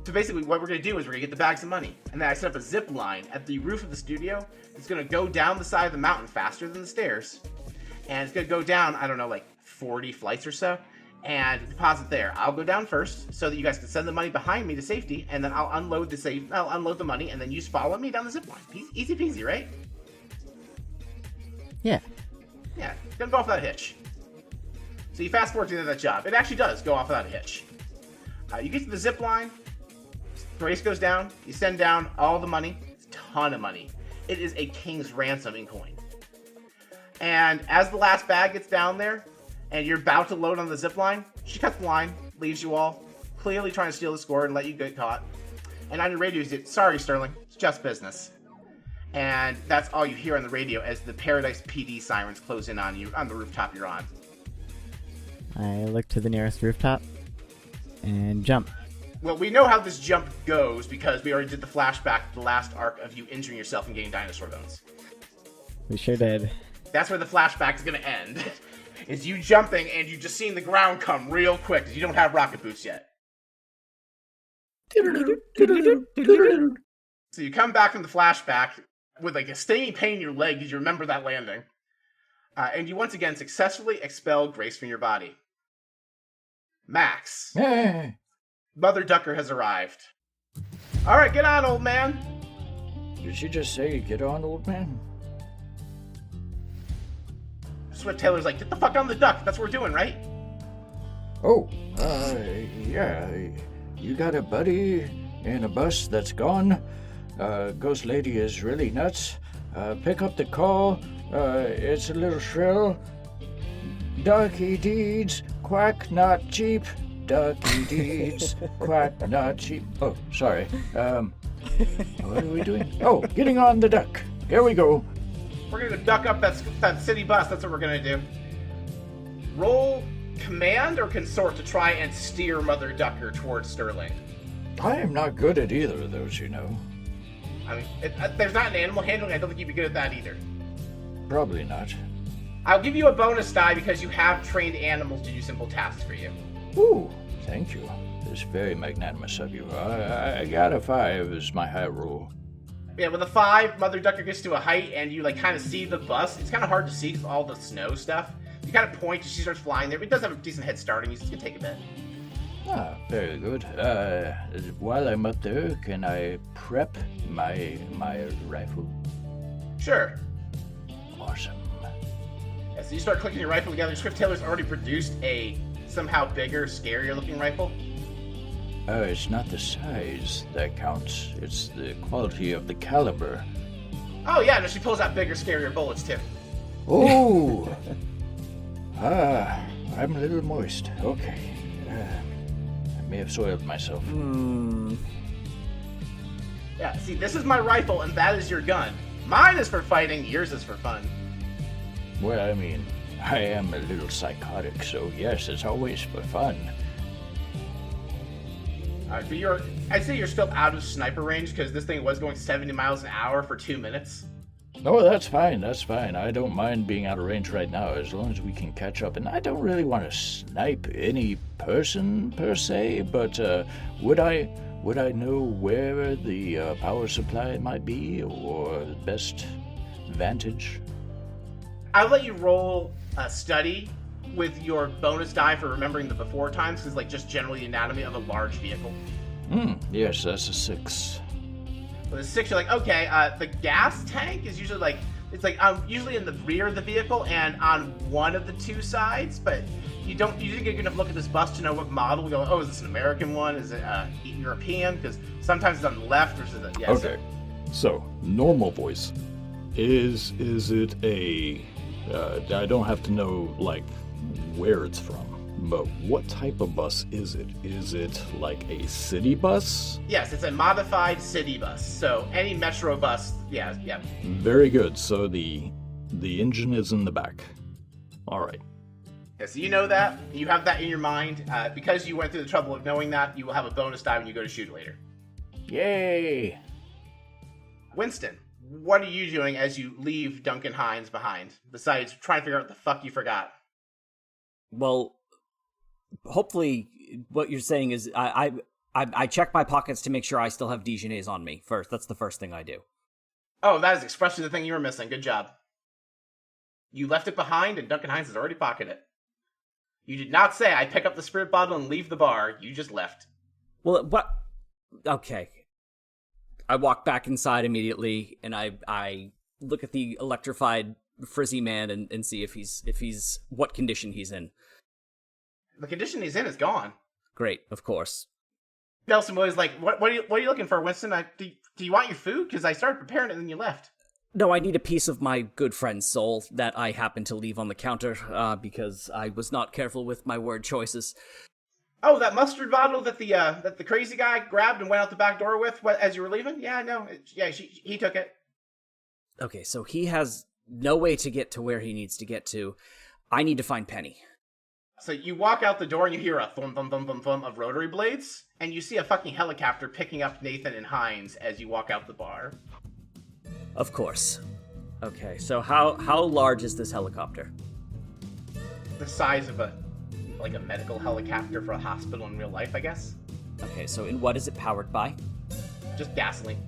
So basically what we're going to do is we're going to get the bags of money, and then I set up a zip line at the roof of the studio. It's going to go down the side of the mountain faster than the stairs, and it's going to go down, 40 flights or so, and deposit there. I'll go down first so that you guys can send the money behind me to safety, and then I'll unload the money, and then you just follow me down the zip line. Easy peasy, right? Yeah. Yeah, don't go off without a hitch. So you fast forward to that job. It actually does go off without a hitch. You get to the zip line, Grace goes down, you send down all the money. It's a ton of money. It is a king's ransom in coin. And as the last bag gets down there, and you're about to load on the zip line, she cuts the line, leaves you all, clearly trying to steal the score and let you get caught. And on your radio, you say, sorry, Stirling, it's just business. And that's all you hear on the radio as the Paradise PD sirens close in on you on the rooftop you're on. I look to the nearest rooftop and jump. Well, we know how this jump goes because we already did the flashback to the last arc of you injuring yourself and getting dinosaur bones. We sure did. That's where the flashback is going to end. is you jumping and you just seeing the ground come real quick because you don't have rocket boots yet. So you come back from the flashback with like a stinging pain in your leg because you remember that landing. And you once again successfully expel Grace from your body. Max. Hey. Mother Ducker has arrived. Alright, get on, old man. Did she just say, get on, old man? Swift Taylor's like, get the fuck on the duck. That's what we're doing, right? Oh, yeah. You got a buddy in a bus that's gone? Ghost lady is really nuts. Pick up the call. It's a little shrill. Ducky deeds, quack not cheap. Ducky deeds, quack not cheap. Oh, sorry. What are we doing? Oh, getting on the duck. Here we go. We're gonna duck up that city bus. That's what we're gonna do. Roll command or consort to try and steer Mother Ducker towards Stirling. I am not good at either of those, you know. I mean, there's not an animal handling. I don't think you'd be good at that either. Probably not. I'll give you a bonus die because you have trained animals to do simple tasks for you. Ooh, thank you. It's very magnanimous of you. I got a 5 as my high roll. Yeah, with a 5, Mother Ducker gets to a height and you like kind of see the bus. It's kind of hard to see because all the snow stuff. You kind of point as she starts flying there, but it does have a decent head start and it's gonna take a bit. Ah, very good. While I'm up there, can I prep my rifle? Sure. Awesome. Yeah, so you start clicking your rifle together. Swift Taylor's already produced a somehow bigger, scarier looking rifle. It's not the size that counts. It's the quality of the caliber. Oh yeah, no, she pulls out bigger, scarier bullets too. Oh! I'm a little moist. Okay. I may have soiled myself. Yeah, see, this is my rifle and that is your gun. Mine is for fighting, yours is for fun. Well, I mean, I am a little psychotic, so yes, it's always for fun. Alright, but I'd say you're still out of sniper range because this thing was going 70 miles an hour for 2 minutes. Oh, that's fine, that's fine. I don't mind being out of range right now as long as we can catch up. And I don't really want to snipe any person per se, but would I know where the power supply might be or best vantage? I'll let you roll a study with your bonus die for remembering the before times, because like just generally the anatomy of a large vehicle. Yes, that's a 6. With a 6, you're like, okay, the gas tank is usually like, it's like usually in the rear of the vehicle and on one of the two sides, but you didn't get a good enough look at this bus to know what model. We go, oh, is this an American one? Is it European? Because sometimes it's on the left versus the, yeah. Okay, so normal voice. Is it a, I don't have to know, like, where it's from, but what type of bus is it? Is it like a city bus? Yes, it's a modified city bus. So any metro bus, yeah. Very good. So the engine is in the back. All right. Yeah, so you know that. You have that in your mind. Because you went through the trouble of knowing that, you will have a bonus die when you go to shoot it later. Yay! Winston, what are you doing as you leave Duncan Hines behind, besides trying to figure out what the fuck you forgot? Well, hopefully what you're saying is I check my pockets to make sure I still have Dijonais on me first. That's the first thing I do. Oh, that is expressly the thing you were missing. Good job. You left it behind and Duncan Hines has already pocketed it. You did not say, I pick up the spirit bottle and leave the bar. You just left. Well, what? Okay. I walk back inside immediately and I look at the electrified frizzy man and see if he's what condition he's in. The condition he's in is gone. Great, of course. Nelson was like, what are you looking for, Winston? Do you want your food? Because I started preparing it and then you left. No, I need a piece of my good friend's soul that I happened to leave on the counter because I was not careful with my word choices. Oh, that mustard bottle that the crazy guy grabbed and went out the back door with as you were leaving? Yeah, no. He took it. Okay, so he has no way to get to where he needs to get to. I need to find Penny. So you walk out the door and you hear a thump, thump, thump, thump, thump of rotary blades, and you see a fucking helicopter picking up Nathan and Hines as you walk out the bar. Of course. Okay, so how large is this helicopter? the size of a medical helicopter for a hospital in real life, I guess. Okay, so in what is it powered by? Just gasoline.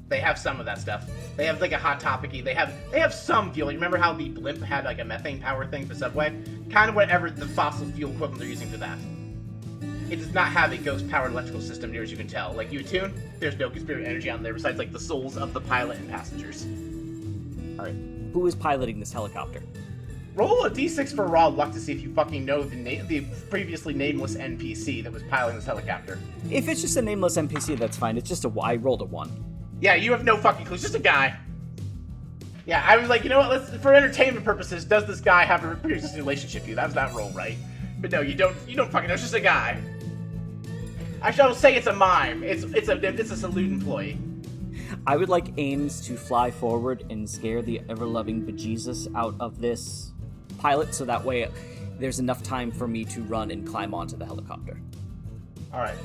They have some of that stuff. They have like a Hot Topic-y. They have some fuel. You remember how the blimp had like a methane power thing for Subway? Kind of whatever the fossil fuel equivalent they're using for that. It does not have a ghost-powered electrical system near as you can tell. Like U-Tune, there's no conspiracy energy on there besides like the souls of the pilot and passengers. All right, who is piloting this helicopter? Roll a d6 for raw luck to see if you fucking know the previously nameless NPC that was piloting this helicopter. If it's just a nameless NPC, that's fine. It's just I rolled a 1. Yeah, you have no fucking clue. It's just a guy. Yeah, I was like, you know what? For entertainment purposes, does this guy have a pre-existing relationship with you? That was that roll, right? But no, you don't fucking know. It's just a guy. Actually, I will say it's a mime. It's a salute employee. I would like Ames to fly forward and scare the ever-loving bejesus out of this pilot, so that way there's enough time for me to run and climb onto the helicopter. All right.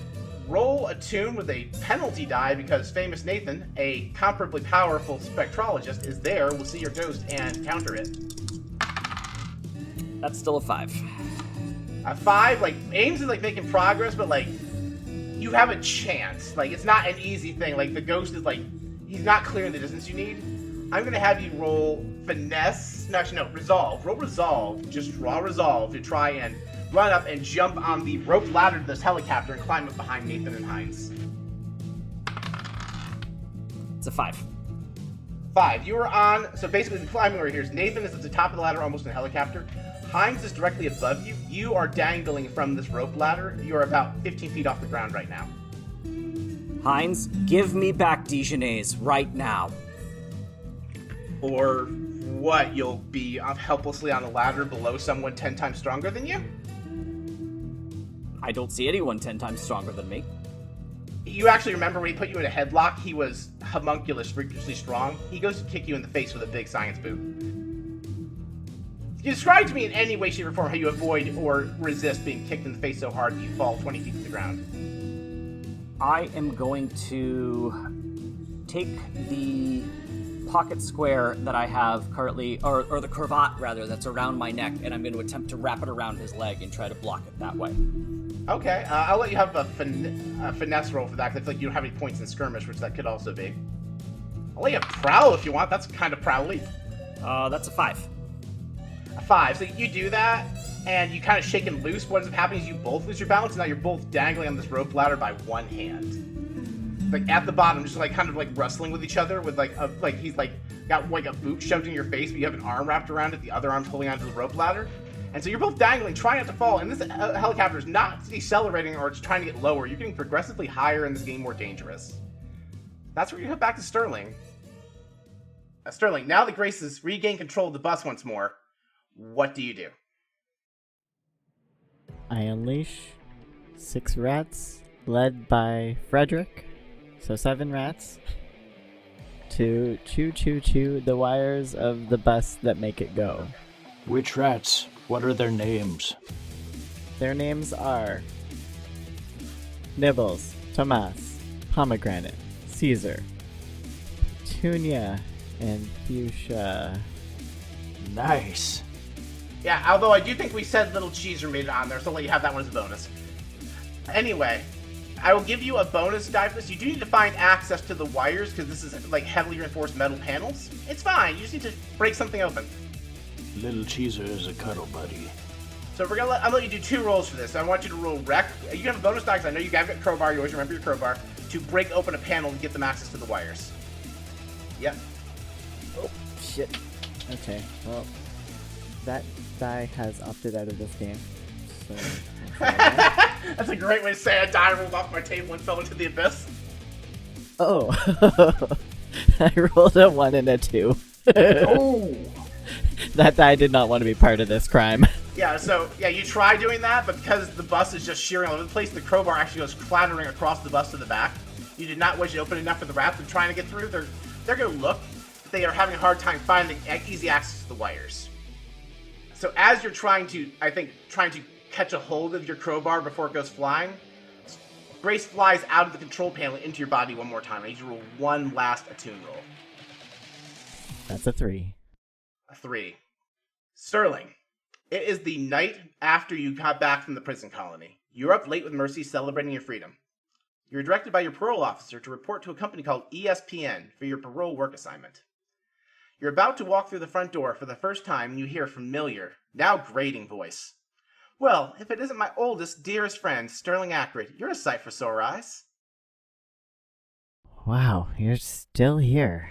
Roll a tune with a penalty die because famous Nathan, a comparably powerful spectrologist, is there, will see your ghost and counter it. That's still a 5. A 5, like, Ames is, like, making progress, but, like, you have a chance. Like, it's not an easy thing. Like, the ghost is, like, he's not clearing the distance you need. I'm going to have you roll finesse. No, actually, no, resolve. Roll resolve, just raw resolve to try and run up and jump on the rope ladder to this helicopter and climb up behind Nathan and Hines. It's a 5. 5. You are on, so basically the climbing order here is Nathan is at the top of the ladder almost in a helicopter. Hines is directly above you. You are dangling from this rope ladder. You are about 15 feet off the ground right now. Hines, give me back Dijonais right now. Or what? You'll be helplessly on a ladder below someone 10 times stronger than you? I don't see anyone 10 times stronger than me. You actually remember when he put you in a headlock, he was homunculus, freakishly strong. He goes to kick you in the face with a big science boot. Describe to me in any way, shape, or form how you avoid or resist being kicked in the face so hard that you fall 20 feet to the ground. I am going to take the pocket square that I have currently, or the cravat rather, that's around my neck, and I'm going to attempt to wrap it around his leg and try to block it that way. Okay, I'll let you have a finesse roll for that, because I feel like you don't have any points in skirmish, which that could also be. I'll let you have prowl if you want. That's kind of prowly. That's a 5. A 5. So you do that, and you kind of shake him loose. What ends up happening is you both lose your balance, and now you're both dangling on this rope ladder by one hand. Like at the bottom, just like kind of like wrestling with each other with like he's like got like a boot shoved in your face, but you have an arm wrapped around it, the other arm's holding onto the rope ladder. And so you're both dangling, trying not to fall, and this helicopter is not decelerating or it's trying to get lower. You're getting progressively higher and this game more dangerous. That's where you head back to Stirling. Stirling, now that Grace has regained control of the bus once more, what do you do? I unleash 6 rats, led by Frederick, so 7 rats, to chew the wires of the bus that make it go. Which rats? What are their names? Their names are Nibbles, Tomas, Pomegranate, Caesar, Petunia, and Fuchsia. Nice. Yeah, although I do think we said Little Cheeser made it on there, so I'll let you have that one as a bonus. Anyway, I will give you a bonus die for this. You do need to find access to the wires, because this is like heavily reinforced metal panels. It's fine, you just need to break something open. Little Cheeser is a cuddle buddy. So I'm gonna let you do 2 rolls for this. I want you to roll wreck. You can have a bonus die, because I know you have got crowbar, you always remember your crowbar, to break open a panel and get them access to the wires. Yep. Oh, shit. Okay, well, that die has opted out of this game, so... That's a great way to say a die rolled off my table and fell into the abyss. Oh. I rolled a 1 and a 2. Oh. That die did not want to be part of this crime. Yeah, so, yeah, you try doing that, but because the bus is just shearing all over the place, the crowbar actually goes clattering across the bus to the back. You did not wedge it open enough for the rats to trying to get through. They're going to look, but they are having a hard time finding easy access to the wires. So as you're trying to catch a hold of your crowbar before it goes flying, Grace flies out of the control panel into your body one more time. I need you to roll one last attune roll. That's a 3. A 3. Stirling, It is the night after you got back from the prison colony. You're up late with Mercy celebrating your freedom. You're directed by your parole officer to report to a company called ESPN for your parole work assignment. You're about to walk through the front door for the first time and you hear a familiar, now grating voice. Well, if it isn't my oldest, dearest friend, Stirling Ackred, you're a sight for sore eyes. Wow, you're still here.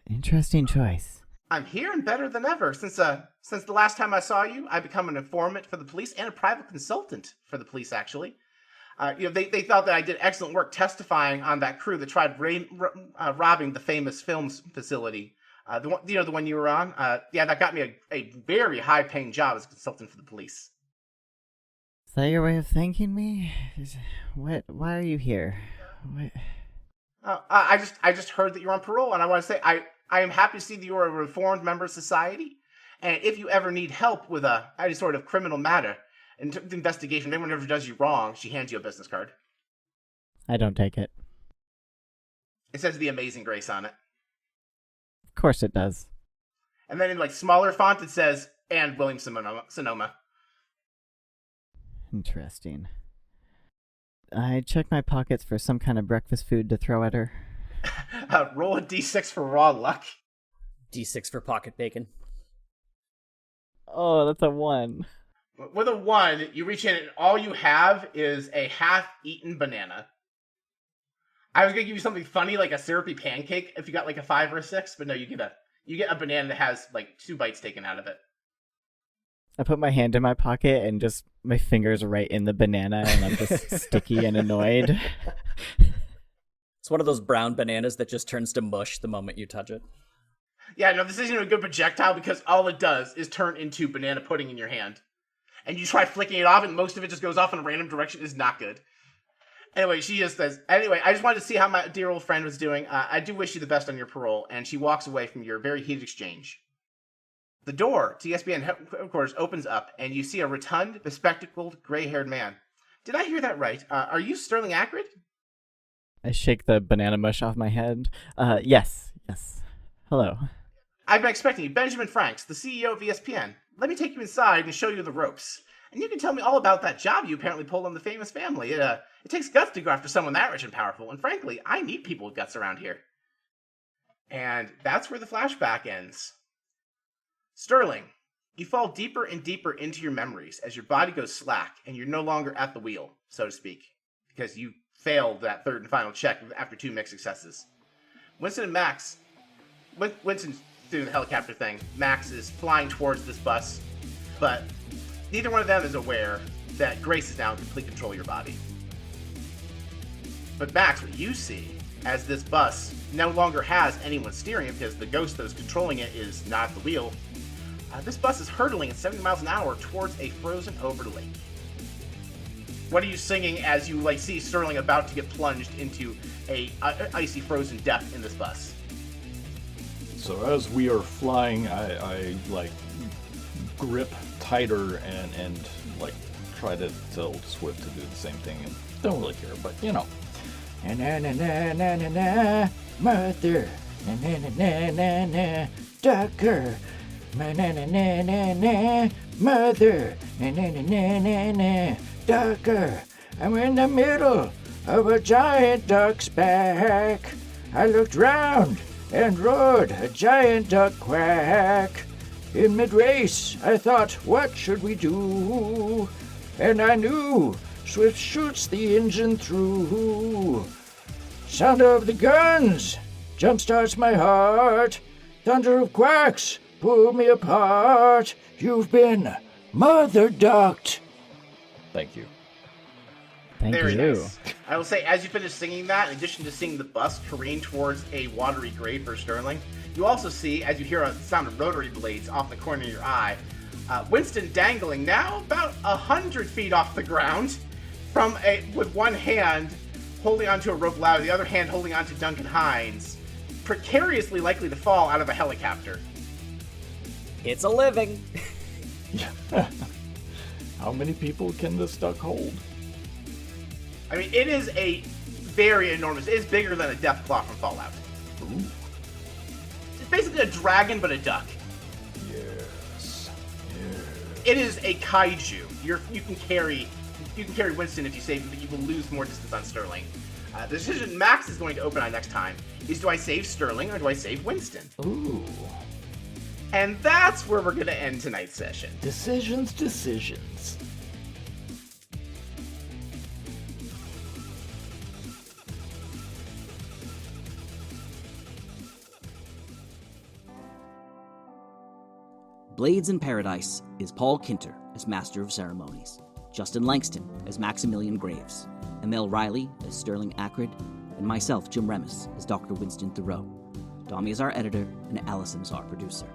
Interesting choice. I'm here and better than ever. Since the last time I saw you, I've become an informant for the police and a private consultant for the police, actually. They thought that I did excellent work testifying on that crew that tried robbing the famous films facility. The one you were on? That got me a very high-paying job as a consultant for the police. Is that your way of thanking me? Why are you here? What? I just heard that you're on parole, and I want to say I am happy to see that you're a reformed member of society. And if you ever need help with any sort of criminal matter, investigation, if anyone ever does you wrong, she hands you a business card. I don't take it. It says The Amazing Grace on it. Of course it does. And then in smaller font it says, and William Sonoma. Interesting. I checked my pockets for some kind of breakfast food to throw at her. Roll a d6 for raw luck. D6 for pocket bacon. Oh, that's a 1. With a 1, you reach in and all you have is a half-eaten banana. I was going to give you something funny like a syrupy pancake if you got a 5 or a 6, but no, you get a banana that has 2 bites taken out of it. I put my hand in my pocket and just my fingers right in the banana and I'm just sticky and annoyed. It's one of those brown bananas that just turns to mush the moment you touch it. Yeah, no, this isn't a good projectile because all it does is turn into banana pudding in your hand. And you try flicking it off and most of it just goes off in a random direction. It's not good. Anyway, she just says, anyway, I just wanted to see how my dear old friend was doing. I do wish you the best on your parole. And she walks away from your very heated exchange. The door to ESPN headquarters opens up, and you see a rotund, bespectacled, gray-haired man. Did I hear that right? Are you Stirling Ackred? I shake the banana mush off my head. Yes. Hello. I've been expecting you. Benjamin Franks, the CEO of ESPN. Let me take you inside and show you the ropes. And you can tell me all about that job you apparently pulled on the famous family. It takes guts to go after someone that rich and powerful, and frankly, I need people with guts around here. And that's where the flashback ends. Stirling, you fall deeper and deeper into your memories as your body goes slack and you're no longer at the wheel, so to speak, because you failed that third and final check after 2 mixed successes. Winston's doing the helicopter thing. Max is flying towards this bus, but neither one of them is aware that Grace is now in complete control of your body. But Max, what you see as this bus no longer has anyone steering it because the ghost that is controlling it is not at the wheel. This bus is hurtling at 70 miles an hour towards a frozen over lake. What are you singing as you see Stirling about to get plunged into a icy frozen death in this bus? So as we are flying, I grip tighter and try to tell Swift to do the same thing, and don't really care, but na na na na na na na mother na na na na na Ducker. Na na na na na na mother na na na na na na Ducker. I'm in the middle of a giant duck's back. I looked round and roared a giant duck quack. In mid-race, I thought, what should we do? And I knew Swift shoots the engine through. Sound of the guns jumpstarts my heart. Thunder of quacks pull me apart. You've been mother ducked. Thank you. Very you. nice. I will say, as you finish singing that, in addition to seeing the bus careen towards a watery grave for Stirling, you also see, as you hear a sound of rotary blades off the corner of your eye, Winston dangling now about 100 feet off the ground with one hand holding onto a rope ladder, the other hand holding onto Duncan Hines, precariously likely to fall out of a helicopter. It's a living. How many people can this duck hold? I mean, it is a very enormous. It is bigger than a death claw from Fallout. Ooh. It's basically a dragon, but a duck. Yes. It is a kaiju. You can carry Winston if you save him, but you will lose more distance on Stirling. The decision Max is going to open on next time is, do I save Stirling or do I save Winston? Ooh. And that's where we're going to end tonight's session. Decisions. Blades in Paradise is Paul Kinter as Master of Ceremonies, Justin Langston as Maximilian Graves, Emil Riley as Stirling Ackred, and myself, Jim Remus, as Dr. Winston Thoreau. Domi is our editor, and Allison is our producer.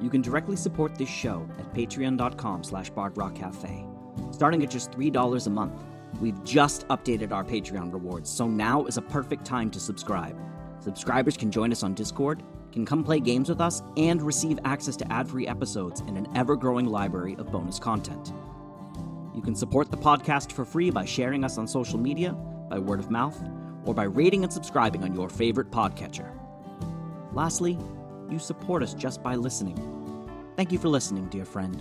You can directly support this show at patreon.com/bardrockcafe. Starting at just $3 a month. We've just updated our Patreon rewards, so now is a perfect time to subscribe. Subscribers can join us on Discord, can come play games with us, and receive access to ad-free episodes and an ever-growing library of bonus content. You can support the podcast for free by sharing us on social media, by word of mouth, or by rating and subscribing on your favorite podcatcher. Lastly, you support us just by listening. Thank you for listening, dear friend.